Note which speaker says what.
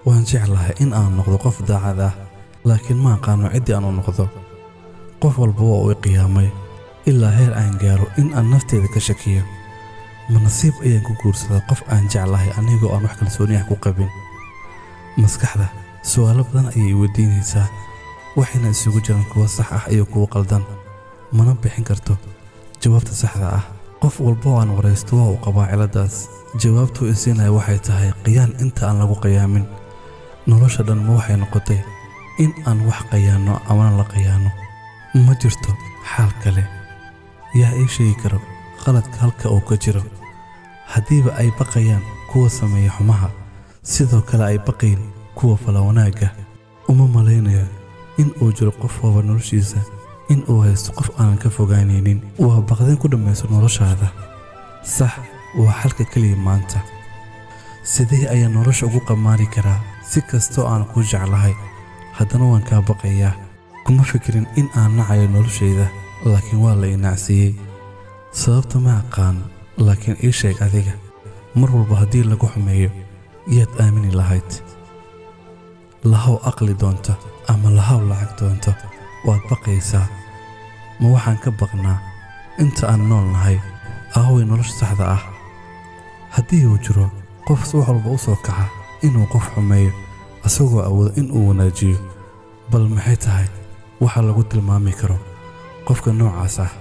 Speaker 1: waan jeclahay in aan noqdo qof daacad ah laakiin ma aqaano cidii aan u noqdo qof walba waa uu qiyaamay ilaa heer aan gaaro in aan nafteeda ka shakiyo ma nasiib ayaan ku guursadaa qof aan jeclahay anigoo aan wax kalsooni ah ku qabin maskaxda su'aalo badan ayay weydiinaysaa waxayna isugu jiraan kuwa sax ah iyo kuwa qaldan mana bixin karto jawaabta saxda ah qof walba oo aan wareysto waa uu qabaa ciladaas jawaabtu isiinaya waxay tahay qiyaan inta aan lagu qiyaamin nolosha dhan ma waxay noqotay in aan wax qiyaano ama la qiyaano ma jirto xal kale yaa ii sheegi karo qaladka halka uu ka jiro hadiiba ay baqayaan kuwa sameeya xumaha sidoo kale ay baqayn kuwa fala wanaaga uma malaynayo in uu jiro qof walba noloshiisa in uu haysto qof aan ka fogaanaynin waa baqdin ku dhamayso noloshaada sax waa xalka kaliya maanta sidee ayaa nolosha ugu qamaari karaa si kastoo aan ku jeclahay haddana waan kaa baqayaa kuma fikirin in aan nacayo noloshayda laakiin waa la inaacsiiyey sababta ma aqaan laakiin ii sheeg adiga mar walba haddii lagu xumeeyo yaad aamini lahayd lahaw aqli doonta ama lahaw lacag doonta waad baqaysaa ma waxaan ka baqnaa inta aan nool nahay aaway nolosha saxda ah haddii uu jiro qof wax walba u soo kaca inuu qof xumeeyo asagoo awoodo in uu wanaajiyo bal maxay tahay waxa lagu tilmaami karo qofka noocaas ah